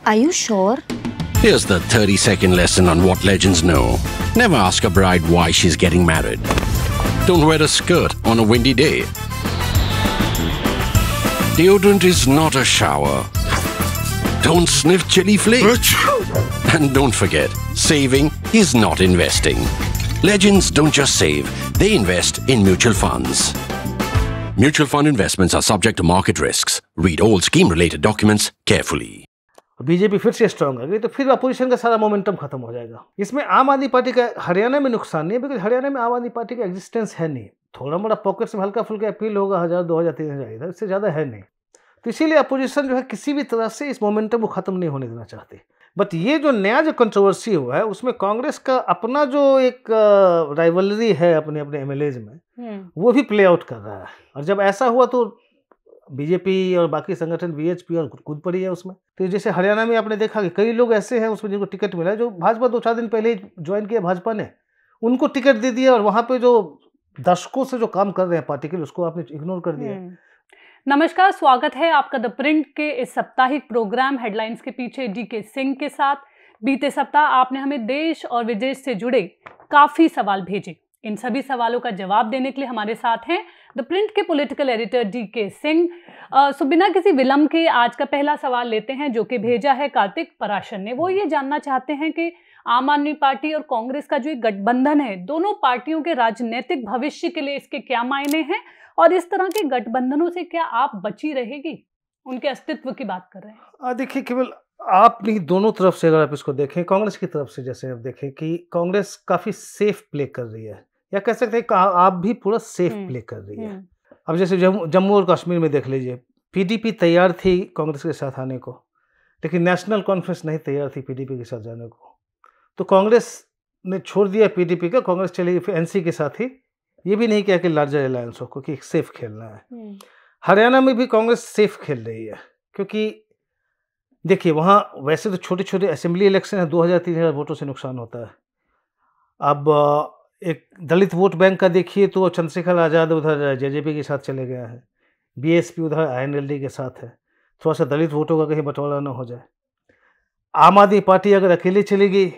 Are you sure? Here's the 30-second lesson on what legends know. Never ask a bride why she's getting married. Don't wear a skirt on a windy day. Deodorant is not a shower. Don't sniff chili flakes. And don't forget, saving is not investing. Legends don't just save, they invest in mutual funds. Mutual fund investments are subject to market risks. Read all scheme-related documents carefully. BJP फिर से strong आ गई तो फिर opposition का सारा momentum खत्म हो जाएगा। इसमें आम आदमी पार्टी का हरियाणा में नुकसान नहीं है, बिकॉज हरियाणा में आम आदमी पार्टी का एग्जिस्टेंस है नहीं। थोड़ा मोड़ा पॉकेट्स में हल्का फुल्का अपील होगा 1000, 2000, 3000 इधर, इससे ज़्यादा है नहीं। तो इसीलिए अपोजिशन जो है किसी भी तरह से इस मोमेंटम को ख़त्म नहीं होने देना चाहती। बट ये जो नया जो कंट्रोवर्सी हुआ है उसमें कांग्रेस का अपना जो एक राइवलरी है अपने अपने एमएलएज में वो भी प्ले आउट कर रहा है। और जब ऐसा हुआ तो बीजेपी और बाकी संगठन वीएचपी और कूद पड़ी है उसमें। तो जैसे हरियाणा में आपने देखा कि कई लोग ऐसे हैं उसमें जिनको टिकट मिला है, जो भाजपा 2-4 दिन पहले ज्वाइन किया भाजपा ने, उनको टिकट दे दिया और वहाँ पे जो दशकों से जो काम कर रहे हैं पार्टी के लिए उसको आपने इग्नोर कर दिया। नमस्कार, स्वागत है आपका द प्रिंट के इस साप्ताहिक प्रोग्राम हेडलाइंस के पीछे डीके सिंह के साथ। बीते सप्ताह आपने हमें देश और विदेश से जुड़े काफ़ी सवाल भेजे। इन सभी सवालों का जवाब देने के लिए हमारे साथ हैं द प्रिंट के पॉलिटिकल एडिटर डीके सिंह। सो बिना किसी विलंब के आज का पहला सवाल लेते हैं, जो कि भेजा है कार्तिक पराशर ने। वो ये जानना चाहते हैं कि आम आदमी पार्टी और कांग्रेस का जो एक गठबंधन है, दोनों पार्टियों के राजनीतिक भविष्य के लिए इसके क्या मायने हैं, और इस तरह के गठबंधनों से क्या आप बची रहेगी? उनके अस्तित्व की बात कर रहे हैं। देखिए, केवल आप नहीं, दोनों तरफ से अगर आप इसको देखें, कांग्रेस की तरफ से जैसे आप देखें कि कांग्रेस काफ़ी सेफ प्ले कर रही है, या कह सकते हैं आप भी पूरा सेफ प्ले कर रही है। अब जैसे जम्मू और कश्मीर में देख लीजिए, पीडीपी तैयार थी कांग्रेस के साथ आने को, लेकिन नेशनल कॉन्फ्रेंस नहीं तैयार थी पीडीपी के साथ जाने को। तो कांग्रेस ने छोड़ दिया पीडीपी का, कांग्रेस चली गई फिर एनसी के साथ ही। ये भी नहीं किया कि लार्जर अलायंस हो, क्योंकि सेफ खेलना है। हरियाणा में भी कांग्रेस सेफ खेल रही है, क्योंकि देखिए वहाँ वैसे तो छोटे छोटे असेंबली इलेक्शन है, 2000-3000 वोटों से नुकसान होता है। अब एक दलित वोट बैंक का देखिए तो चंद्रशेखर आज़ाद उधर जेजेपी के साथ चले गया है, बीएसपी उधर आईएनएलडी के साथ है। थोड़ा सा दलित वोटों का कहीं बंटवारा ना हो जाए। आम आदमी पार्टी अगर अकेले चली गई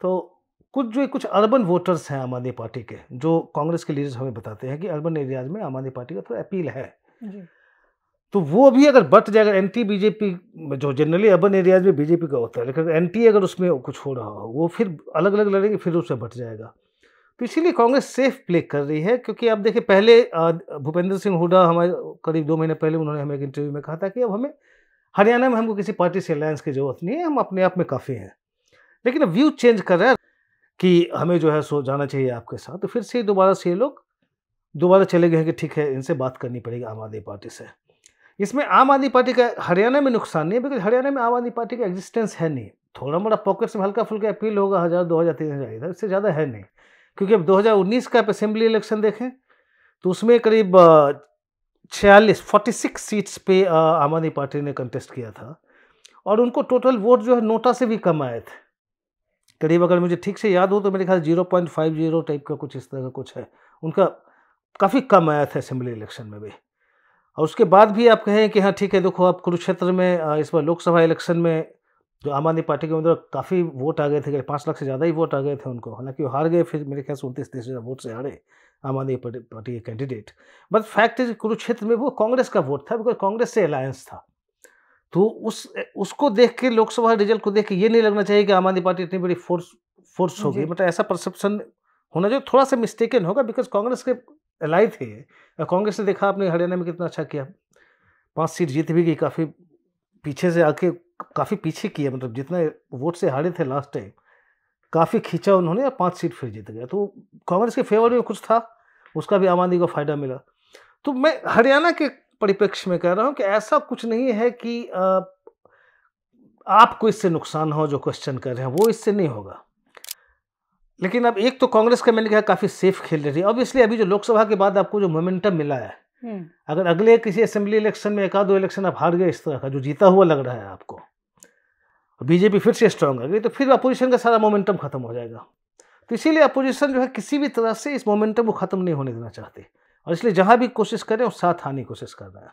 तो कुछ अर्बन वोटर्स हैं आम आदमी पार्टी के, जो कांग्रेस के लीडर्स हमें बताते हैं कि अर्बन एरियाज में आम आदमी पार्टी का थोड़ा अपील है जी। तो वो भी अगर बट जाएगा, एंटी बीजेपी जो जनरली अर्बन एरियाज में बीजेपी का होता है, लेकिन एंटी अगर उसमें कुछ हो रहा हो वो फिर अलग अलग लड़ेंगे, फिर उससे बट जाएगा। तो इसीलिए कांग्रेस सेफ प्ले कर रही है, क्योंकि आप देखिए पहले भूपेंद्र सिंह हुड्डा हमारे करीब 2 महीने पहले उन्होंने हमें एक इंटरव्यू में कहा था कि अब हमें हरियाणा में हमको किसी पार्टी से अलायंस की जरूरत नहीं है, हम अपने आप में काफ़ी हैं। लेकिन अब व्यू चेंज कर रहा है कि हमें जो है सो जाना चाहिए आपके साथ। तो फिर से दोबारा से ये लोग दोबारा चले गए हैं कि ठीक है, इनसे बात करनी पड़ेगी आम आदमी पार्टी से। इसमें आम आदमी पार्टी का हरियाणा में नुकसान नहीं है, बिकॉज हरियाणा में आम आदमी पार्टी का एग्जिस्टेंस है नहीं। थोड़ा मोड़ा पॉकेट्स में हल्का फुल्का अपील होगा 1000, 2000, 3000 इधर, इससे ज़्यादा है नहीं। क्योंकि अब 2019 का असेंबली इलेक्शन देखें तो उसमें करीब 46 सीट्स पे आम आदमी पार्टी ने कंटेस्ट किया था, और उनको टोटल वोट जो है नोटा से भी कम आए थे। करीब अगर मुझे ठीक से याद हो तो मेरे ख्याल 0.50 टाइप का कुछ इस तरह का कुछ है, उनका काफ़ी कम आया था असेंबली इलेक्शन में भी। और उसके बाद भी आप कहें कि हाँ ठीक है, देखो आप कुरुक्षेत्र में इस बार लोकसभा इलेक्शन में जो आम आदमी पार्टी के अंदर काफ़ी वोट आ गए थे, 5 लाख से ज़्यादा ही वोट आ गए थे उनको। हालांकि वो हार गए, फिर मेरे ख्याल से 29-30 हज़ार वोट से हारे आम आदमी पार्टी के कैंडिडेट। बट फैक्ट है कुरुक्षेत्र में वो कांग्रेस का वोट था, बिकॉज कांग्रेस से अलायंस था। तो उसको देख के, लोकसभा रिजल्ट को देख के ये नहीं लगना चाहिए कि आम आदमी पार्टी इतनी बड़ी फोर्स हो गई। मतलब ऐसा परसेप्शन होना जो थोड़ा सा मिस्टेकन होगा, बिकॉज कांग्रेस के अलाई थे। कांग्रेस ने देखा आपने हरियाणा में कितना अच्छा किया, 5 सीट जीत भी गई, काफ़ी पीछे से आके काफ़ी पीछे किया, मतलब जितना वोट से हारे थे लास्ट टाइम काफ़ी खींचा उन्होंने, और 5 सीट फिर जीत गया। तो कांग्रेस के फेवर में कुछ था, उसका भी आम आदमी को फ़ायदा मिला। तो मैं हरियाणा के परिप्रेक्ष्य में कह रहा हूँ कि ऐसा कुछ नहीं है कि आपको इससे नुकसान हो, जो क्वेश्चन कर रहे हैं वो इससे नहीं होगा। लेकिन अब एक तो कांग्रेस का मैंने कहा काफ़ी सेफ खेल रही है। ऑब्वियसली अभी जो लोकसभा के बाद आपको जो मोमेंटम मिला है, अगर अगले किसी असेंबली इलेक्शन में 1-2 इलेक्शन आप हार गए इस तरह का जो जीता हुआ लग रहा है आपको, बीजेपी फिर से स्ट्रांग आ गई, तो फिर अपोजिशन का सारा मोमेंटम खत्म हो जाएगा। तो इसीलिए अपोजिशन जो है किसी भी तरह से इस मोमेंटम को ख़त्म नहीं होने देना चाहती, और इसलिए जहाँ भी कोशिश करें वो साथ आने की कोशिश कर रहा है।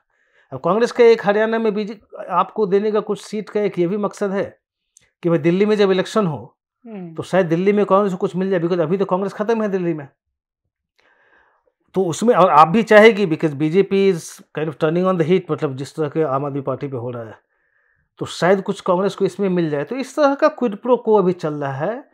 अब कांग्रेस का एक हरियाणा में बीजेपी आपको देने का कुछ सीट का एक ये भी मकसद है कि भाई दिल्ली में जब इलेक्शन हो तो शायद दिल्ली में कांग्रेस को कुछ मिल जाए, बिकॉज अभी तो कांग्रेस खत्म है दिल्ली में, तो उसमें और आप भी चाहेगी because BJP is kind of turning on the heat, मतलब जिस तरह के आम आदमी पार्टी पे हो रहा है, तो शायद कुछ कांग्रेस को इसमें मिल जाए। तो इस तरह का क्विड प्रो को अभी चल रहा है।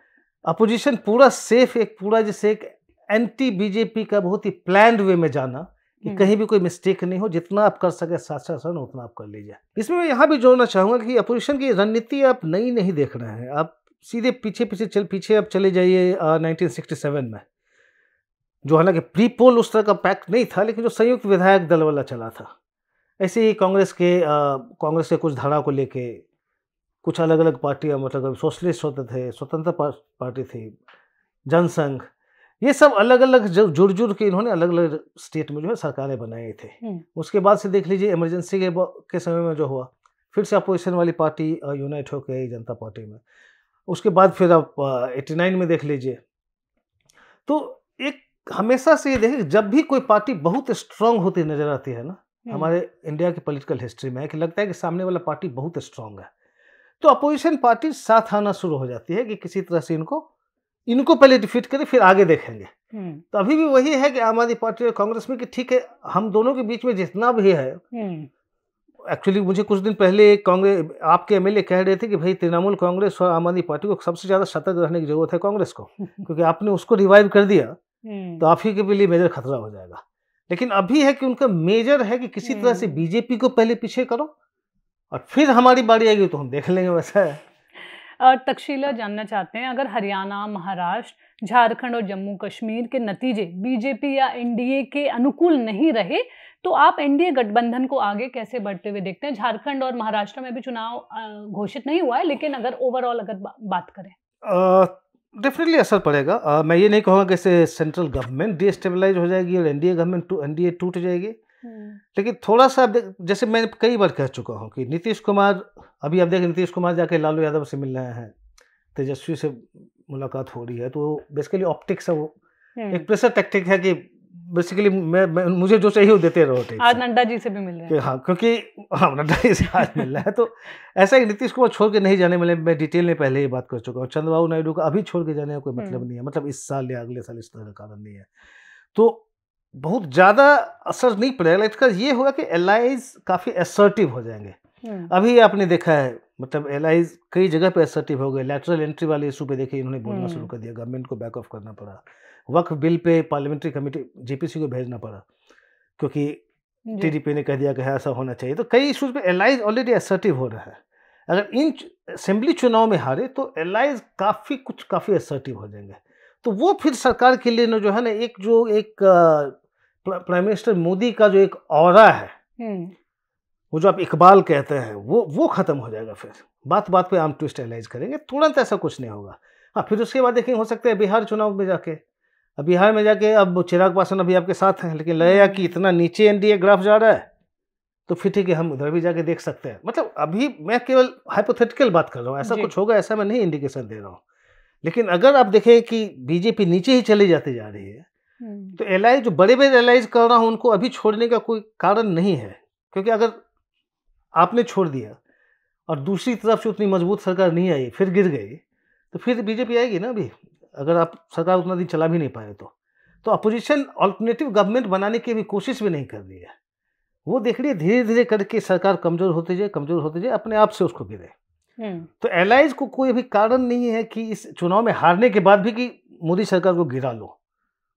अपोजिशन पूरा सेफ, एक पूरा जैसे एक एंटी बीजेपी का बहुत ही प्लान्ड वे में जाना कि कहीं भी कोई मिस्टेक नहीं हो, जितना आप कर सके शासन उतना आप कर लीजिए। इसमें मैं यहाँ भी जोड़ना चाहूँगा कि अपोजिशन की रणनीति आप नई नहीं देख रहे हैं, आप सीधे पीछे आप चले जाइए 1967 में, जो हालांकि प्री पोल उस तरह का पैक्ट नहीं था, लेकिन जो संयुक्त विधायक दल वाला चला था। ऐसे ही कांग्रेस के कुछ धारा को लेके कुछ अलग अलग पार्टियां, मतलब सोशलिस्ट होते थे, स्वतंत्र पार्टी थी, जनसंघ, ये सब अलग अलग जुड़ के इन्होंने अलग अलग स्टेट में जो है सरकारें बनाए थे। उसके बाद से देख लीजिए इमरजेंसी के समय में जो हुआ, फिर से अपोजिशन वाली पार्टी यूनाइट होकर आई जनता पार्टी में। उसके बाद फिर आप 89 में देख लीजिए। तो एक हमेशा से ये देखिए, जब भी कोई पार्टी बहुत स्ट्रांग होती नजर आती है ना, हमारे इंडिया की पॉलिटिकल हिस्ट्री में है कि लगता है कि सामने वाला पार्टी बहुत स्ट्रांग है, तो अपोजिशन पार्टी साथ आना शुरू हो जाती है कि किसी तरह से इनको पहले डिफीट करें फिर आगे देखेंगे। तो अभी भी वही है कि आम आदमी पार्टी और कांग्रेस में कि ठीक है, हम दोनों के बीच में जितना भी है, एक्चुअली मुझे कुछ दिन पहले कांग्रेस आपके एमएलए कह रहे थे कि भाई तृणमूल कांग्रेस और आम आदमी पार्टी को सबसे ज्यादा सतर्क रहने की जरूरत है कांग्रेस को, क्योंकि आपने उसको रिवाइव कर दिया तो आप ही के लिए मेजर खतरा हो जाएगा। लेकिन अभी है कि उनका मेजर है कि किसी तरह से बीजेपी को पहले पीछे करो और फिर हमारी बारी आएगी तो हम देख लेंगे। वैसा है। तक्षशिला जानना चाहते हैं, अगर हरियाणा, महाराष्ट्र, झारखंड और जम्मू कश्मीर के नतीजे बीजेपी या एनडीए के अनुकूल नहीं रहे तो आप एनडीए गठबंधन को आगे कैसे बढ़ते हुए देखते हैं? झारखंड और महाराष्ट्र में भी चुनाव घोषित नहीं हुआ है, लेकिन अगर ओवरऑल अगर बात करें डेफिनेटली असर पड़ेगा। मैं ये नहीं कहूँगा कि इससे सेंट्रल गवर्नमेंट डिस्टेबलाइज हो जाएगी और एनडीए टूट जाएगी, लेकिन थोड़ा सा जैसे मैं कई बार कह चुका हूँ कि नीतीश कुमार, अभी आप देखें नीतीश कुमार जाके लालू यादव से मिल रहे हैं, तेजस्वी से मुलाकात हो रही है, तो बेसिकली ऑप्टिक्स है, वो एक प्रेशर टैक्टिक है कि बेसिकली मुझे जो चाहिए वो देते रहो। आज नड्डा जी से भी मिल रहे हैं। हाँ, क्योंकि नड्डा जी से आज मिल रहा है, तो ऐसा ही नीतीश कुमार छोड़ के नहीं जाने वाले। मैं डिटेल में पहले ही बात कर चुका हूँ। चंद्रबाबू नायडू का अभी छोड़ के जाने का कोई मतलब नहीं है, मतलब इस साल या अगले साल इस तरह का कारण नहीं है, तो बहुत ज़्यादा असर नहीं पड़ेगा। इसका ये होगा कि एलाइज काफ़ी असर्टिव हो जाएंगे। अभी आपने देखा है, मतलब एलाइज कई जगह पे असर्टिव हो गए। लैटरल एंट्री वाले इशू पे देखिए इन्होंने बोलना शुरू कर दिया, गवर्नमेंट को बैक ऑफ करना पड़ा। वक्फ बिल पे पार्लियामेंट्री कमेटी जेपीसी को भेजना पड़ा क्योंकि टीडीपी ने कह दिया कि ऐसा होना चाहिए। तो कई इशूज पे एलाइज ऑलरेडी असर्टिव हो रहा है। अगर इन असेंबली चुनाव में हारे तो एलाइज काफ़ी असर्टिव हो जाएंगे, तो वो फिर सरकार के लिए जो है ना, एक प्राइम मिनिस्टर मोदी का जो एक ऑरा है, वो जो आप इकबाल कहते हैं, वो खत्म हो जाएगा। फिर बात पे आम ट्विस्ट एलाइज करेंगे, तुरंत ऐसा कुछ नहीं होगा। हाँ, फिर उसके बाद देखेंगे, हो सकता है बिहार चुनाव में जाके, अब चिराग पासवान अभी आपके साथ हैं, लेकिन लगेगा कि इतना नीचे एनडीए ग्राफ जा रहा है तो फिर ठीक है, हम उधर भी जाके देख सकते हैं। मतलब अभी मैं केवल हाइपोथेटिकल बात कर रहा हूँ, ऐसा कुछ होगा ऐसा मैं नहीं इंडिकेशन दे रहा हूँ। लेकिन अगर आप देखें कि बीजेपी नीचे ही चली जाती जा रही है, तो एलाइज जो बड़े एलाइज कर रहा हूँ उनको अभी छोड़ने का कोई कारण नहीं है, क्योंकि अगर आपने छोड़ दिया और दूसरी तरफ से उतनी मजबूत सरकार नहीं आई, फिर गिर गई, तो फिर बीजेपी आएगी ना। अभी अगर आप सरकार उतना दिन चला भी नहीं पाए तो अपोजिशन अल्टरनेटिव गवर्नमेंट बनाने की भी कोशिश भी नहीं कर रही है। वो देख रही है धीरे धीरे करके सरकार कमजोर होते जाए, अपने आप से उसको गिरे। तो एलाइज को कोई अभी कारण नहीं है कि इस चुनाव में हारने के बाद भी कि मोदी सरकार को गिरा लो,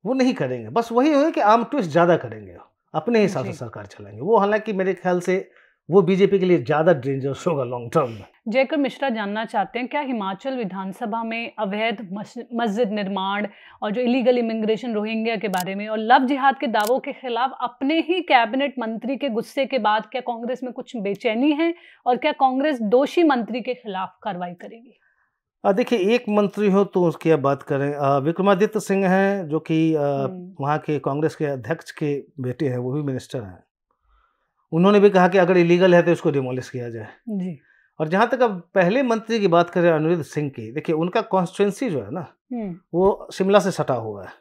वो नहीं करेंगे। बस वही होगा कि आर्म ट्विस्ट ज़्यादा करेंगे, अपने हिसाब से सरकार चलाएंगे वो। हालांकि मेरे ख्याल से वो बीजेपी के लिए ज़्यादा डेंजरस होगा लॉन्ग टर्म में। जयकर मिश्रा जानना चाहते हैं, क्या हिमाचल विधानसभा में अवैध मस्जिद निर्माण और जो इलीगल इमिग्रेशन रोहिंग्या के बारे में और लव जिहाद के दावों के खिलाफ अपने ही कैबिनेट मंत्री के गुस्से के बाद क्या कांग्रेस में कुछ बेचैनी है, और क्या कांग्रेस दोषी मंत्री के खिलाफ कार्रवाई करेगी? देखिए, एक मंत्री हो तो उसकी अब बात करें। विक्रमादित्य सिंह हैं जो कि वहाँ के कांग्रेस के अध्यक्ष के बेटे हैं, वो भी मिनिस्टर हैं। उन्होंने भी कहा कि अगर इलीगल है तो इसको डिमोलिश किया जाए जी। और जहाँ तक अब पहले मंत्री की बात करें अनिरुद्ध सिंह की, देखिए उनका कॉन्स्टिट्यूंसी जो है ना वो शिमला से सटा हुआ है।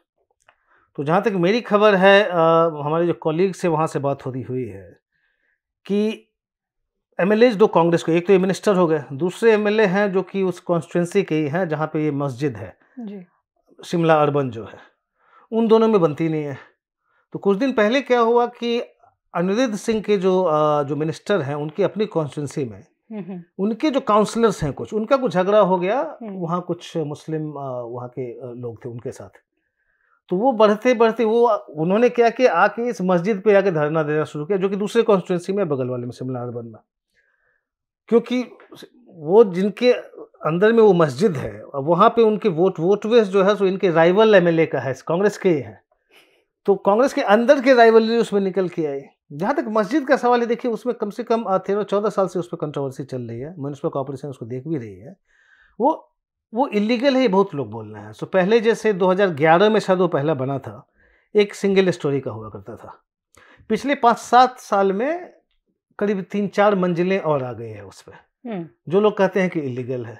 तो जहाँ तक मेरी खबर है, हमारे जो कॉलीग से वहाँ से बात हुई है कि एमएलए दो कांग्रेस के, एक तो ये मिनिस्टर हो गए, दूसरे एमएलए हैं जो कि उस कॉन्स्टिट्यूंसी के ही हैं जहाँ पे ये मस्जिद है जी। शिमला अर्बन जो है, उन दोनों में बनती नहीं है। तो कुछ दिन पहले क्या हुआ कि अनिरुद्ध सिंह के जो मिनिस्टर हैं उनकी अपनी कॉन्स्टिट्यूंसी में उनके जो काउंसलर्स हैं कुछ, उनका कुछ झगड़ा हो गया, वहाँ कुछ मुस्लिम वहाँ के लोग थे उनके साथ। तो वो बढ़ते बढ़ते उन्होंने क्या किया, आके इस मस्जिद पे आके धरना देना शुरू किया, जो कि दूसरे कॉन्स्टिट्यूंसी में बगल वाले में शिमला अर्बन में, क्योंकि वो जिनके अंदर में वो मस्जिद है वहाँ पे उनके वोट वेस जो है सो इनके राइवल एमएलए का है, कांग्रेस के ही है। तो कांग्रेस के अंदर के राइवलरी उसमें निकल के आई। जहाँ तक मस्जिद का सवाल है, देखिए उसमें कम से कम 13-14 साल से उस पर कंट्रोवर्सी चल रही है, म्युनिसिपल कॉर्पोरेशन उसको देख भी रही है। वो इलीगल है, बहुत लोग बोल रहे हैं। सो पहले जैसे 2011 में शायद वो पहला बना था, एक सिंगल स्टोरी का हुआ करता था। पिछले 5-7 साल में करीब 3-4 मंजिलें और आ गई है उस पर, जो लोग कहते हैं कि इलीगल है।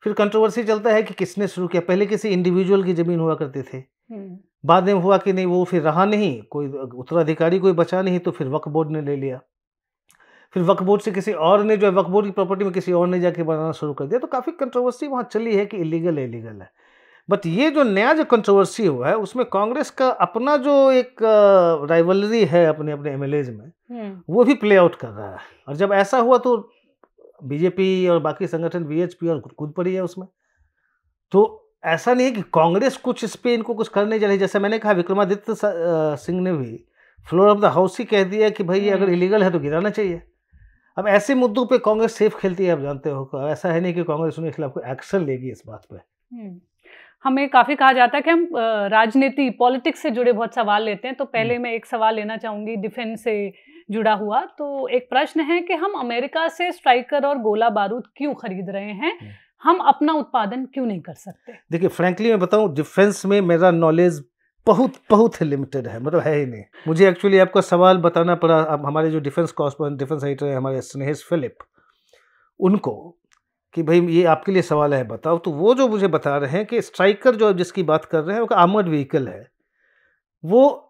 फिर कंट्रोवर्सी चलता है कि किसने शुरू किया। पहले किसी इंडिविजुअल की ज़मीन हुआ करते थे, बाद में हुआ कि नहीं, वो फिर रहा नहीं, कोई उत्तराधिकारी कोई बचा नहीं, तो फिर वक्फ बोर्ड ने ले लिया। फिर वक्फ बोर्ड से किसी और ने, जो है वक्फ बोर्ड की प्रॉपर्टी में किसी और ने जाके बनाना शुरू कर दिया। तो काफ़ी कंट्रोवर्सी वहाँ चली है कि इलीगल है। बट ये जो नया जो कंट्रोवर्सी हुआ है उसमें कांग्रेस का अपना जो एक राइवलरी है अपने अपने एमएलएज में, वो भी प्ले आउट कर रहा है। और जब ऐसा हुआ तो बीजेपी और बाकी संगठन वीएचपी और कूद पड़ी है उसमें। तो ऐसा नहीं है कि कांग्रेस कुछ इस पे इनको कुछ करने जा रही। जैसे मैंने कहा, विक्रमादित्य सिंह ने भी फ्लोर ऑफ द हाउस ही कह दिया कि भाई ये अगर इलीगल है तो गिराना चाहिए। अब ऐसे मुद्दों पे कांग्रेस सेफ खेलती है, आप जानते हो। ऐसा है नहीं कि कांग्रेस उनके खिलाफ कोई एक्शन लेगी इस बात पे। हमें काफ़ी कहा जाता है कि हम राजनीति पॉलिटिक्स से जुड़े बहुत सवाल लेते हैं। तो पहले मैं एक सवाल लेना चाहूँगी डिफेंस से जुड़ा हुआ। तो एक प्रश्न है कि हम अमेरिका से स्ट्राइकर और गोला बारूद क्यों खरीद रहे हैं, हम अपना उत्पादन क्यों नहीं कर सकते? देखिए फ्रैंकली मैं बताऊं, डिफेंस में मेरा नॉलेज बहुत लिमिटेड है, मतलब है ही नहीं। मुझे एक्चुअली आपका सवाल बताना पड़ा। अब हमारे जो डिफेंस कॉरेस्पोंडेंट, डिफेंस एडिटर है हमारे स्नेहिस फिलिप, उनको कि भाई ये आपके लिए सवाल है, बताओ। तो वो जो मुझे बता रहे हैं कि स्ट्राइकर जो जिसकी बात कर रहे हैं वो आर्मर्ड व्हीकल है। वो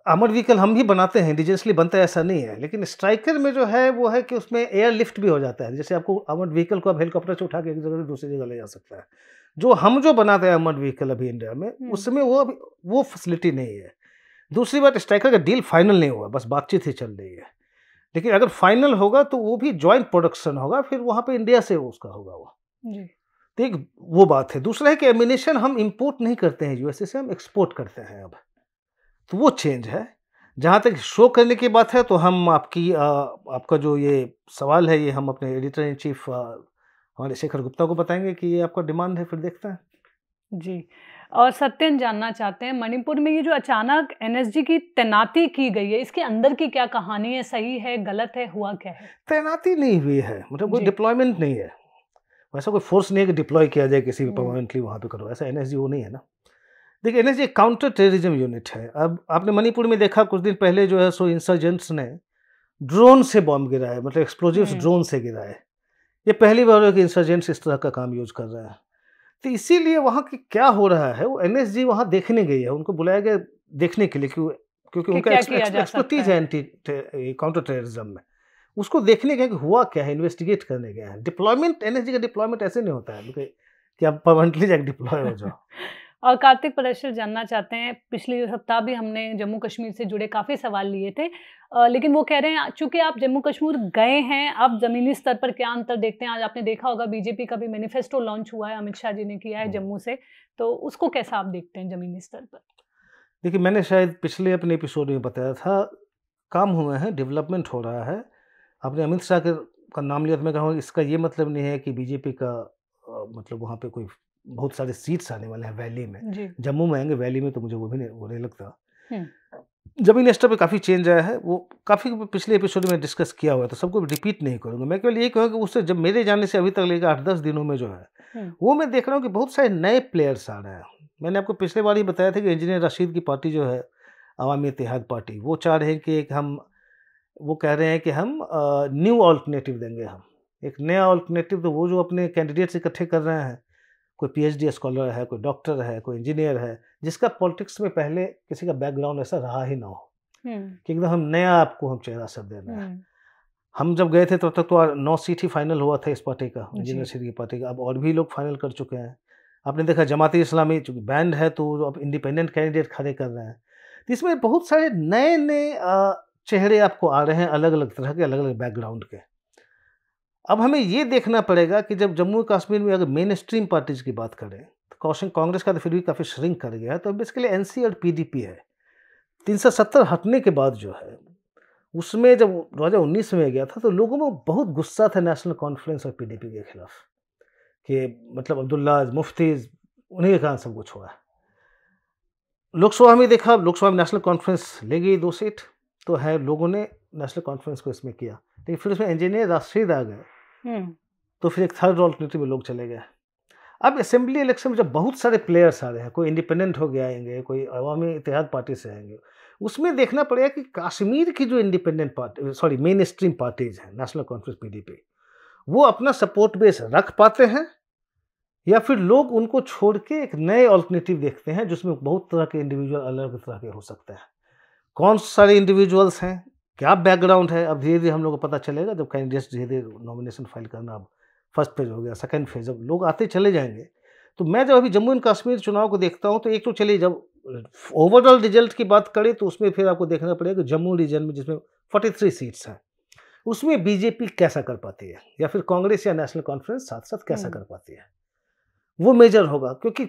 आर्मर्ड व्हीकल हम भी बनाते हैं, इंडिजिनियसली बनता है, ऐसा नहीं है। लेकिन स्ट्राइकर में जो है वो है कि उसमें एयर लिफ्ट भी हो जाता है। जैसे आपको आर्मर्ड व्हीकल को आप हेलीकॉप्टर से उठा के एक जगह से दूसरी जगह ले जा सकता है। जो हम जो बनाते हैं आर्मर्ड व्हीकल अभी इंडिया में, उसमें वो फैसिलिटी नहीं है। दूसरी बात, स्ट्राइकर का डील फाइनल नहीं हुआ, बस बातचीत ही चल रही है। लेकिन अगर फाइनल होगा तो वो भी जॉइंट प्रोडक्शन होगा, फिर वहाँ पे इंडिया से उसका होगा वो जी। तो एक वो बात है। दूसरा है कि एमिनेशन हम इंपोर्ट नहीं करते हैं यूएसए से, हम एक्सपोर्ट करते हैं अब, तो वो चेंज है। जहाँ तक शो करने की बात है तो हम आपका जो ये सवाल है ये हम अपने एडिटर इन चीफ हमारे शेखर गुप्ता को बताएंगे कि ये आपका डिमांड है, फिर देखते हैं जी। और सत्यन जानना चाहते हैं, मणिपुर में ये जो अचानक एनएसजी की तैनाती की गई है, इसके अंदर की क्या कहानी है, सही है, गलत है, हुआ क्या है? तैनाती नहीं हुई है, मतलब कोई डिप्लॉयमेंट नहीं है, वैसा कोई फोर्स नहीं है कि डिप्लॉय किया जाए किसी भी परमानेंटली वहाँ पे करो, ऐसा एनएसजी वो नहीं है ना। देखिए एनएसजी एक काउंटर टेररिज्म यूनिट है। अब आपने मणिपुर में देखा कुछ दिन पहले जो है सो इंसर्जेंट्स ने ड्रोन से बॉम्ब गिराए, मतलब एक्सप्लोजिव्स ड्रोन से गिराए। ये पहली बार है कि इंसर्जेंट्स इस तरह का काम यूज कर रहे हैं। तो इसीलिए वहाँ की क्या हो रहा है, वो एनएसजी वहाँ देखने गई है, उनको बुलाया गया देखने के लिए, क्योंकि उनका एक्सपर्टीज है एंटी काउंटर टेररिज्म में, उसको देखने गए कि हुआ क्या है, इन्वेस्टिगेट करने गए हैं। डिप्लॉयमेंट, एनएसजी का डिप्लॉयमेंट ऐसे नहीं होता है कि आप परमानेंटली जाके डिप्लॉय हो जाओ। और कार्तिक परेशर जानना चाहते हैं, पिछले सप्ताह भी हमने जम्मू कश्मीर से जुड़े काफ़ी सवाल लिए थे, लेकिन वो कह रहे हैं चूंकि आप जम्मू कश्मीर गए हैं, आप ज़मीनी स्तर पर क्या अंतर देखते हैं? आज आपने देखा होगा बीजेपी का भी मैनिफेस्टो लॉन्च हुआ है, अमित शाह जी ने किया है जम्मू से, तो उसको कैसा आप देखते हैं ज़मीनी स्तर पर? देखिए मैंने शायद पिछले अपने एपिसोड में बताया था, काम हुए हैं, डेवलपमेंट हो रहा है। आपने अमित शाह का नाम लिया तो मैं कहूँगा इसका ये मतलब नहीं है कि बीजेपी का मतलब वहाँ पे कोई बहुत सारे सीट्स आने वाले हैं वैली में। जम्मू में आएंगे, वैली में तो मुझे वो नहीं लगता। जमीनी स्तर पे काफ़ी चेंज आया है, वो काफ़ी पिछले एपिसोड में डिस्कस किया हुआ है, तो सबको रिपीट नहीं करूँगा। मैं केवल ये कहूँगा कि उससे जब मेरे जाने से अभी तक लेकर 8-10 दिनों में जो है वो मैं देख रहा हूँ कि बहुत सारे नए प्लेयर्स आ रहे हैं। मैंने आपको पिछले बार ही बताया था कि इंजीनियर रशीद की पार्टी जो है अवामी इत्तेहाद पार्टी, वो चाह रहे हैं कि वो कह रहे हैं कि हम न्यू ऑल्टरनेटिव देंगे, हम एक नया ऑल्टरनेटिव। तो वो जो अपने कैंडिडेट्स इकट्ठे कर रहे हैं, कोई पीएचडी स्कॉलर है, कोई डॉक्टर है, कोई इंजीनियर है, जिसका पॉलिटिक्स में पहले किसी का बैकग्राउंड ऐसा रहा ही ना हो कि एकदम हम नया आपको हम चेहरा सब देना है। हम जब गए थे तब तक तो 9 सीट ही फाइनल हुआ था इस पार्टी का, इंजीनियर शरीफ की पार्टी का। अब और भी लोग फाइनल कर चुके हैं। आपने देखा जमाती इस्लामी चूँकि बैंड है तो अब इंडिपेंडेंट कैंडिडेट खड़े कर रहे हैं। तो इसमें बहुत सारे नए-नए चेहरे आपको आ रहे हैं, अलग-अलग तरह के, अलग-अलग बैकग्राउंड के। अब हमें ये देखना पड़ेगा कि जब जम्मू कश्मीर में अगर मेन स्ट्रीम पार्टीज़ की बात करें, तो कांग्रेस का तो फिर भी काफ़ी श्रिंक कर गया है, तो बेसिकली एनसी और पीडीपी है। 370 हटने के बाद जो है, उसमें जब 2019 में गया था तो लोगों में बहुत गुस्सा था नेशनल कॉन्फ्रेंस और पीडीपी के खिलाफ कि मतलब अब्दुल्ला मुफ्ती उन्हीं के कारण सब कुछ हुआ। लोकसभा में देखा, लोकसभा में नेशनल कॉन्फ्रेंस ले गई 2 सीट, तो है लोगों ने नेशनल कॉन्फ्रेंस को इसमें किया, लेकिन फिर उसमें इंजीनियर राशिद आ गए, तो फिर एक थर्ड ऑल्टरनेटिव में लोग चले गए। अब असेंबली इलेक्शन में जब बहुत सारे प्लेयर्स आ रहे हैं, कोई इंडिपेंडेंट हो गया आएंगे, कोई अवामी इत्तेहाद पार्टी से आएंगे, उसमें देखना पड़ेगा कि कश्मीर की जो independent party main stream parties हैं, नेशनल कॉन्फ्रेंस पीडीपी, वो अपना सपोर्ट बेस रख पाते हैं या फिर लोग उनको छोड़ के एक नए ऑल्टरनेटिव देखते हैं जिसमें बहुत तरह के इंडिविजुअल अलग तरह के हो सकते हैं। कौन सारे इंडिविजुअल्स हैं, क्या बैकग्राउंड है, अब धीरे धीरे हम लोग को पता चलेगा जब कैंडिडेट्स धीरे धीरे नॉमिनेशन फाइल करना, अब फर्स्ट फेज हो गया, सेकंड फेज, अब लोग आते चले जाएंगे। तो मैं जब अभी जम्मू एंड कश्मीर चुनाव को देखता हूँ तो एक तो चलिए जब ओवरऑल रिजल्ट की बात करें तो उसमें फिर आपको देखना पड़ेगा कि जम्मू रीजन में जिसमें 43 सीट्स हैं उसमें बीजेपी कैसा कर पाती है या फिर कांग्रेस या नेशनल कॉन्फ्रेंस साथ साथ कैसा कर पाती है, वो मेजर होगा। क्योंकि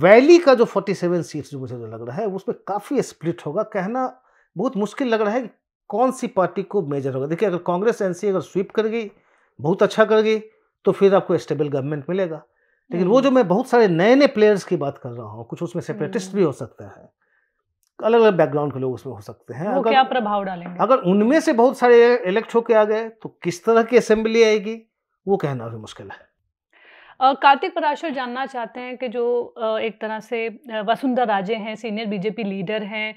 वैली का जो 47 सीट्स जो मुझे लग रहा है उसमें काफ़ी स्प्लिट होगा, कहना बहुत मुश्किल लग रहा है कि कौन सी पार्टी को मेजर होगा। देखिए अगर कांग्रेस एनसी अगर स्वीप कर गई, बहुत अच्छा कर गई, तो फिर आपको स्टेबल गवर्नमेंट मिलेगा। लेकिन वो जो मैं बहुत सारे नए नए प्लेयर्स की बात कर रहा हूँ, कुछ उसमें सेपरेटिस्ट भी हो सकता है, अलग अलग बैकग्राउंड के लोग उसमें हो सकते हैं, वो क्या प्रभाव डालेंगे? अगर उनमें से बहुत सारे इलेक्ट होके आ गए तो किस तरह की असेंबली आएगी वो कहना भी मुश्किल है। कार्तिक पराशर जानना चाहते हैं कि जो एक तरह से वसुंधरा राजे हैं, सीनियर बीजेपी लीडर हैं,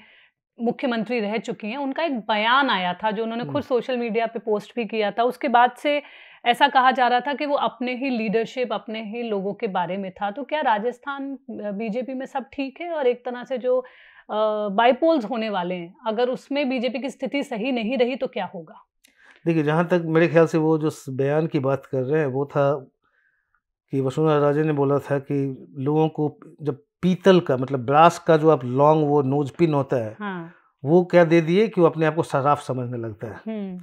मुख्यमंत्री रह चुकी हैं, उनका एक बयान आया था जो उन्होंने खुद सोशल मीडिया पे पोस्ट भी किया था। उसके बाद से ऐसा कहा जा रहा था कि वो अपने ही लीडरशिप, अपने ही लोगों के बारे में था। तो क्या राजस्थान बीजेपी में सब ठीक है? और एक तरह से जो बाइपोल्स होने वाले हैं, अगर उसमें बीजेपी की स्थिति सही नहीं रही तो क्या होगा? देखिए जहाँ तक मेरे ख्याल से वो जो बयान की बात कर रहे हैं वो था कि वसुंधरा राजे ने बोला था कि लोगों को जब पीतल का मतलब ब्रास का जो आप लॉन्ग वो नोज पिन होता है, हाँ, वो क्या दे दिए कि वो अपने आप को सराफ समझने लगता है।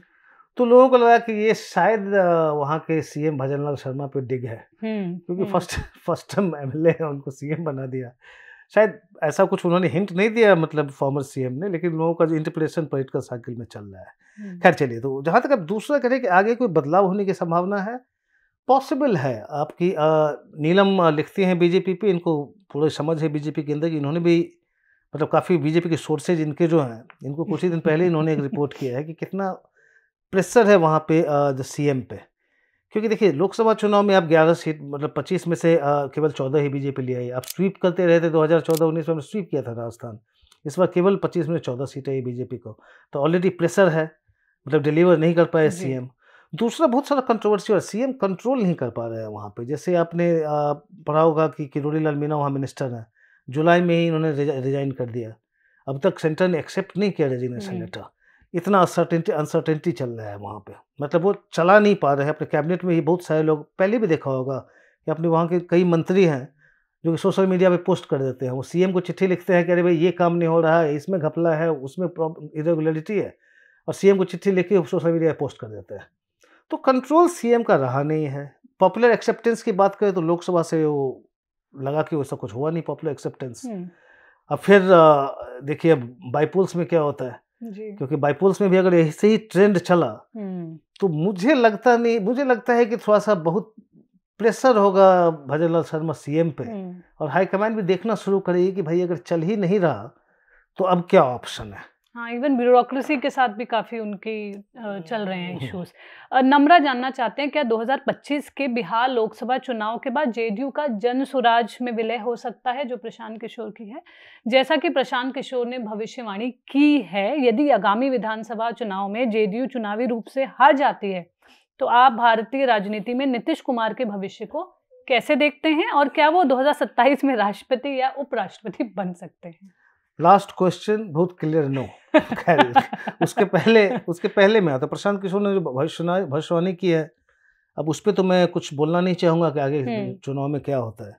तो लोगों को लगा कि ये शायद वहाँ के सीएम भजनलाल शर्मा पे डिग है, क्योंकि फर्स्ट टाइम एमएलए है उनको सीएम बना दिया। शायद ऐसा कुछ उन्होंने हिंट नहीं दिया मतलब फॉर्मर सीएम ने, लेकिन लोगों का जो इंटरप्रिटेशन पॉलिटिकल साइकिल में चल रहा है। खैर चलिए, तो जहाँ तक अब दूसरा करें कि आगे कोई बदलाव होने की संभावना है, पॉसिबल है। आपकी नीलम लिखती हैं बीजेपी पे, इनको पूरी समझ है बीजेपी के अंदर कि इन्होंने भी मतलब काफ़ी बीजेपी के सोर्सेज इनके जो हैं, इनको कुछ ही दिन पहले इन्होंने एक रिपोर्ट किया है कि कितना प्रेशर है वहाँ पे जो सीएम पे। क्योंकि देखिए लोकसभा चुनाव में आप 11 सीट मतलब 25 में से केवल 14 ही बीजेपी ले आई। आप स्वीप करते रहे थे 2014-19 में स्वीप किया था राजस्थान, इस बार केवल 25 में 14 सीटें आई बीजेपी को, तो ऑलरेडी प्रेशर है, मतलब डिलीवर नहीं कर पाए सीएम। दूसरा बहुत सारा कंट्रोवर्सी और सीएम कंट्रोल नहीं कर पा रहे हैं वहाँ पे। जैसे आपने पढ़ा होगा कि किरोड़ी लाल मीणा वहाँ मिनिस्टर हैं, जुलाई में ही इन्होंने रिजाइन कर दिया, अब तक सेंटर ने एक्सेप्ट नहीं किया रेजिग्नेशन लेटर। इतना अनसर्टेनिटी चल रहा है वहाँ पे, मतलब वो चला नहीं पा रहे हैं। अपने कैबिनेट में ही बहुत सारे लोग, पहले भी देखा होगा कि अपने वहाँ के कई मंत्री हैं जो कि सोशल मीडिया पे पोस्ट कर देते हैं, वो सीएम को चिट्ठी लिखते हैं कि अरे भाई ये काम नहीं हो रहा है, इसमें घपला है, उसमें इरेगुलरिटी है, और सीएम को चिट्ठी लिख के सोशल मीडिया पे पोस्ट कर देते हैं। तो कंट्रोल सीएम का रहा नहीं है। पॉपुलर एक्सेप्टेंस की बात करें तो लोकसभा से वो लगा कि वैसा कुछ हुआ नहीं पॉपुलर एक्सेप्टेंस। अब फिर देखिए अब बाइपोल्स में क्या होता है, क्योंकि बाइपोल्स में भी अगर ऐसे ही ट्रेंड चला तो मुझे लगता है कि थोड़ा सा बहुत प्रेशर होगा भजनलाल शर्मा सीएम पे, और हाईकमांड भी देखना शुरू करेगी कि भाई अगर चल ही नहीं रहा तो अब क्या ऑप्शन है। हाँ, इवन ब्यूरोक्रेसी के साथ भी काफ़ी उनकी चल रहे हैं इश्यूज। नम्रा जानना चाहते हैं क्या 2025 के बिहार लोकसभा चुनाव के बाद जेडीयू का जन स्वराज में विलय हो सकता है, जो प्रशांत किशोर की है? जैसा कि प्रशांत किशोर ने भविष्यवाणी की है, यदि आगामी विधानसभा चुनाव में जेडीयू चुनावी रूप से हार जाती है तो आप भारतीय राजनीति में नीतीश कुमार के भविष्य को कैसे देखते हैं, और क्या वो 2027 में राष्ट्रपति या उपराष्ट्रपति बन सकते हैं? लास्ट क्वेश्चन बहुत क्लियर नो। खैर उसके पहले मैं आता, प्रशांत किशोर ने जो भविष्यवाणी की है, अब उस पर तो मैं कुछ बोलना नहीं चाहूँगा कि आगे चुनाव में क्या होता है,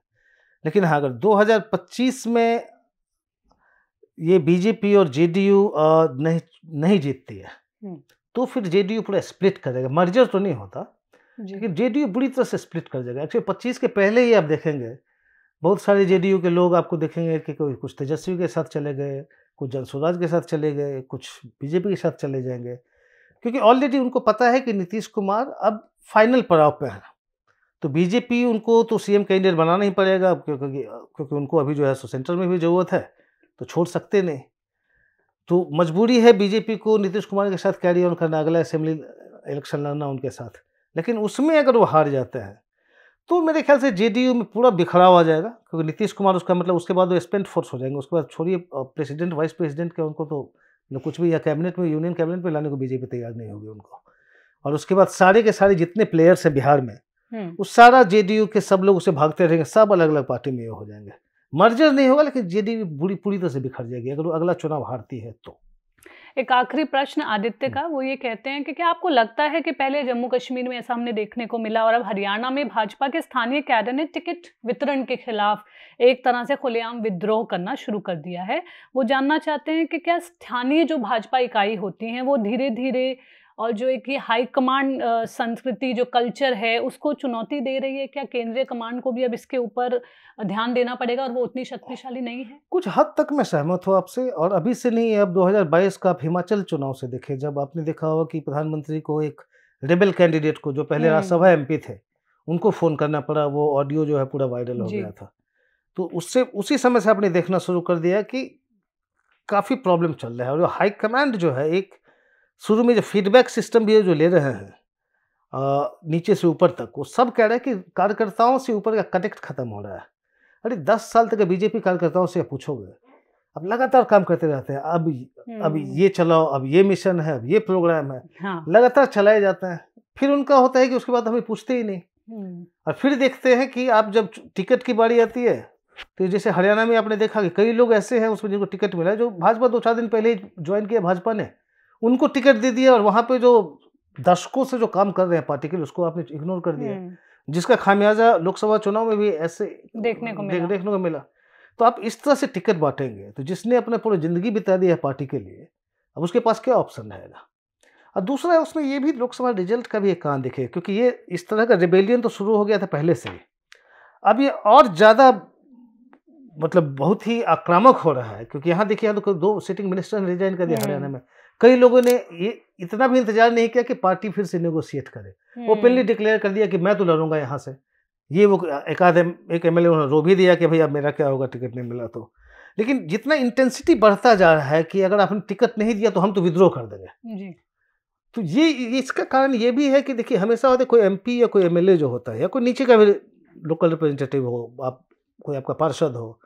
लेकिन हाँ, अगर 2025 में ये बीजेपी और जेडीयू नहीं जीतती है तो फिर जेडीयू पूरा स्प्लिट करेगा। मर्जर तो नहीं होता, लेकिन जेडीयू बुरी तरह से स्प्लिट कर जाएगा। एक्चुअली 25 के पहले ही आप देखेंगे बहुत सारे जेडीयू के लोग आपको देखेंगे कि कोई कुछ तेजस्वी के साथ चले गए, कुछ जनसुराज के साथ चले गए, कुछ बीजेपी के साथ चले जाएंगे, क्योंकि ऑलरेडी उनको पता है कि नीतीश कुमार अब फाइनल पड़ाव पे है। तो बीजेपी उनको तो सीएम कैंडिडेट बनाना ही पड़ेगा, क्योंकि उनको अभी जो है सेंटर में भी ज़रूरत है, तो छोड़ सकते नहीं। तो मजबूरी है बीजेपी को नीतीश कुमार के साथ कैरी ऑन करना, अगला असेंबली इलेक्शन लड़ना उनके साथ। लेकिन उसमें अगर वो हार जाते हैं तो मेरे ख्याल से जेडीयू में पूरा बिखराव आ जाएगा, क्योंकि नीतीश कुमार उसका मतलब उसके बाद वो स्पेंट फोर्स हो जाएंगे। उसके बाद छोड़िए प्रेसिडेंट वाइस प्रेसिडेंट के, उनको तो कुछ भी या कैबिनेट में, यूनियन कैबिनेट में लाने को बीजेपी तैयार नहीं होगी उनको। और उसके बाद सारे के सारे जितने प्लेयर्स हैं बिहार में, वो सारा जेडीयू के सब लोग उसे भागते रहेंगे, सब अलग अलग पार्टी में हो जाएंगे। मर्जर नहीं होगा, लेकिन जेडीयू पूरी तरह से बिखर जाएगी अगर वो अगला चुनाव हारती है तो। एक आखिरी प्रश्न आदित्य का, वो ये कहते हैं कि क्या आपको लगता है कि पहले जम्मू कश्मीर में ऐसा हमने देखने को मिला और अब हरियाणा में भाजपा के स्थानीय कैडर ने टिकट वितरण के खिलाफ एक तरह से खुलेआम विद्रोह करना शुरू कर दिया है। वो जानना चाहते हैं कि क्या स्थानीय जो भाजपा इकाई होती हैं वो धीरे धीरे और जो एक ये हाई कमांड संस्कृति जो कल्चर है उसको चुनौती दे रही है? क्या केंद्रीय कमांड को भी अब इसके ऊपर ध्यान देना पड़ेगा और वो उतनी शक्तिशाली नहीं है? कुछ हद तक मैं सहमत हूँ आपसे, और अभी से नहीं, अब 2022 का आप हिमाचल चुनाव से देखें, जब आपने देखा होगा कि प्रधानमंत्री को एक रेबल कैंडिडेट को, जो पहले राज्यसभा एमपी थे, उनको फ़ोन करना पड़ा, वो ऑडियो जो है पूरा वायरल हो गया था। तो उससे उसी समय से आपने देखना शुरू कर दिया कि काफ़ी प्रॉब्लम चल रहा है। और हाई कमांड जो है, एक शुरू में जो फीडबैक सिस्टम भी जो ले रहे हैं नीचे से ऊपर तक, वो सब कह रहे हैं कि कार्यकर्ताओं से ऊपर का कनेक्ट खत्म हो रहा है। अरे 10 साल तक बीजेपी कार्यकर्ताओं से पूछोगे, अब लगातार काम करते रहते हैं, अब ये चलाओ, अब ये मिशन है, अब ये प्रोग्राम है, हाँ। लगातार चलाए जाते हैं। फिर उनका होता है कि उसके बाद हमें पूछते ही नहीं। और फिर देखते हैं कि आप जब टिकट की बारी आती है, तो जैसे हरियाणा में आपने देखा कि कई लोग ऐसे हैं उसमें जिनको टिकट मिला है, जो भाजपा 2-4 दिन पहले ज्वाइन किया भाजपा ने, उनको टिकट दे दिया, और वहाँ पे जो दशकों से जो काम कर रहे हैं पार्टी के लिए, उसको आपने इग्नोर कर दिया, जिसका खामियाजा लोकसभा चुनाव में भी ऐसे देखने को मिला। तो आप इस तरह से टिकट बांटेंगे तो जिसने अपने पूरी जिंदगी बिता दी है पार्टी के लिए, अब उसके पास क्या ऑप्शन रहेगा? और दूसरा है, उसमें ये भी लोकसभा रिजल्ट का भी एक कान दिखे, क्योंकि ये इस तरह का रिबेलियन तो शुरू हो गया था पहले से ही, अब ये और ज़्यादा मतलब बहुत ही आक्रामक हो रहा है। क्योंकि यहाँ देखिए, यहाँ तो 2 सिटिंग मिनिस्टर ने रिजाइन कर दिया हरियाणा में। कई लोगों ने ये इतना भी इंतजार नहीं किया कि पार्टी फिर से नेगोशिएट करे, ओपनली डिक्लेयर कर दिया कि मैं तो लड़ूंगा यहाँ से। ये वो एक एमएलए उन्होंने रो भी दिया कि भाई अब मेरा क्या होगा, टिकट नहीं मिला तो। लेकिन जितना इंटेंसिटी बढ़ता जा रहा है कि अगर आपने टिकट नहीं दिया तो हम तो विद्रोह कर देंगे। तो ये इसका कारण ये भी है कि देखिए, हमेशा होता है कोई एमपी या कोई एमएलए जो होता है, या कोई नीचे का भी लोकल रिप्रेजेंटेटिव हो, आप कोई आपका पार्षद हो,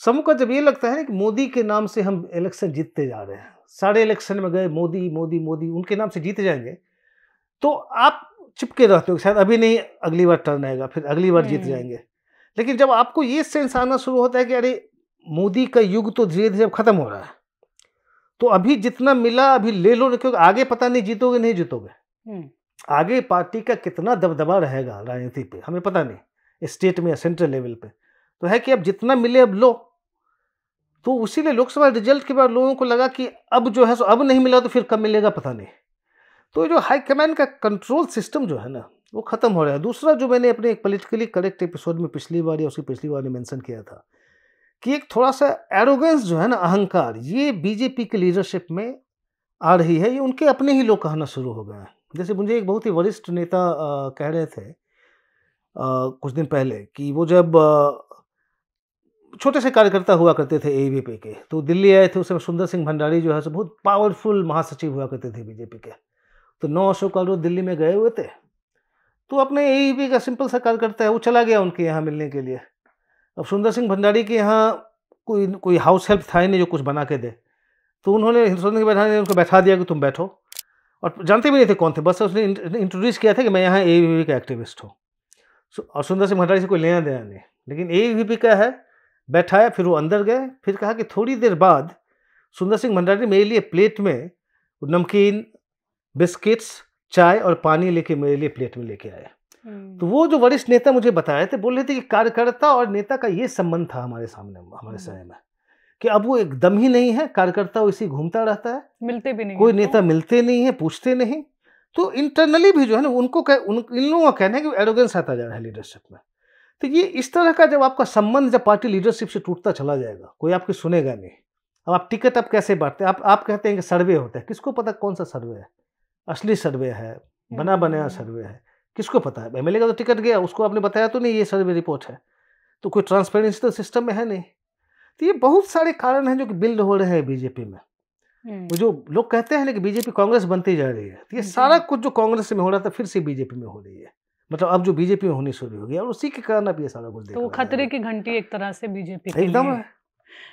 समूह का जब ये लगता है कि मोदी के नाम से हम इलेक्शन जीतते जा रहे हैं, सारे इलेक्शन में गए मोदी मोदी मोदी, उनके नाम से जीत जाएंगे, तो आप चिपके रहते हो, शायद अभी नहीं अगली बार टर्न आएगा, फिर अगली बार जीत जाएंगे। लेकिन जब आपको ये सेंस आना शुरू होता है कि अरे मोदी का युग तो धीरे धीरे खत्म हो रहा है, तो अभी जितना मिला अभी ले लो, क्योंकि आगे पता नहीं जीतोगे नहीं जीतोगे, आगे पार्टी का कितना दबदबा रहेगा राजनीति पे हमें पता नहीं, स्टेट में या सेंट्रल लेवल पे। तो है कि अब जितना मिले अब लो। तो उसीलिए लोकसभा रिजल्ट के बाद लोगों को लगा कि अब जो है सो अब नहीं मिला तो फिर कब मिलेगा पता नहीं। तो जो हाई कमांड का कंट्रोल सिस्टम जो है ना, वो खत्म हो रहा है। दूसरा जो मैंने अपने एक पॉलिटिकली करेक्ट एपिसोड में पिछली बार या उसकी पिछली बार ने मेंशन किया था कि एक थोड़ा सा एरोगेंस जो है ना, अहंकार, ये बीजेपी की लीडरशिप में आ रही है। ये उनके अपने ही लोग कहना शुरू हो गए हैं। जैसे मुझे एक बहुत ही वरिष्ठ नेता कह रहे थे कुछ दिन पहले कि वो जब छोटे से कार्यकर्ता हुआ करते थे एबीवीपी के, तो दिल्ली आए थे। उस समय सुंदर सिंह भंडारी जो है सो बहुत पावरफुल महासचिव हुआ करते थे बीजेपी के। तो 9 अशोक गहलोत दिल्ली में गए हुए थे, तो अपने एबीवीपी का सिंपल सा कार्यकर्ता है, वो चला गया उनके यहाँ मिलने के लिए। अब सुंदर सिंह भंडारी के यहाँ कोई हाउस हेल्प था ही नहीं जो कुछ बना के दे, तो उन्होंने सुंदर सिंह भंडारी ने उनको बैठा दिया कि तुम बैठो, और जानते भी नहीं थे कौन थे, बस उसने इंट्रोड्यूस किया था कि मैं यहाँ एबीवीपी का एक्टिविस्ट हूँ। और सुंदर सिंह भंडारी से कोई लेना देना नहीं, लेकिन एबीवीपी का है बैठाया, फिर वो अंदर गए, फिर कहा कि थोड़ी देर बाद सुंदर सिंह भंडारी मेरे लिए प्लेट में नमकीन, बिस्किट्स, चाय और पानी लेके मेरे लिए प्लेट में लेके आए। तो वो जो वरिष्ठ नेता मुझे बताए थे, बोल रहे थे कि कार्यकर्ता और नेता का ये संबंध था हमारे सामने, हमारे समय में, कि अब वो एकदम ही नहीं है। कार्यकर्ता वैसे घूमता रहता है, मिलते भी नहीं, कोई नेता मिलते नहीं है, पूछते नहीं। तो इंटरनली भी जो है ना, उनको इन लोगों का कहना है कि एरोगेंस आता जा रहा है लीडरशिप में। तो ये इस तरह का जब आपका संबंध जब पार्टी लीडरशिप से टूटता चला जाएगा, कोई आपकी सुनेगा नहीं। अब आप टिकट अब कैसे बांटते हैं? आप कहते हैं कि सर्वे होता है, किसको पता कौन सा सर्वे है? असली सर्वे है, बना बनाया सर्वे है, किसको पता है? एमएलए का तो टिकट गया, उसको आपने बताया तो नहीं ये सर्वे रिपोर्ट है, तो कोई ट्रांसपेरेंसी तो सिस्टम में है नहीं। तो ये बहुत सारे कारण हैं जो कि बिल्ड हो रहे हैं बीजेपी में। जो लोग कहते हैं ना कि बीजेपी कांग्रेस बनती जा रही है, तो ये सारा कुछ जो कांग्रेस में हो रहा था फिर से बीजेपी में हो रही है। मतलब अब जो बीजेपी में होनी शुरू हो गई और उसी के कारण अब ये सारा कुछ तो खतरे की घंटी एक तरह से बीजेपी के एकदम लिए।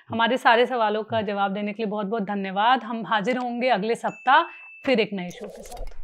हमारे सारे सवालों का जवाब देने के लिए बहुत बहुत धन्यवाद। हम हाजिर होंगे अगले सप्ताह फिर एक नए शो के साथ।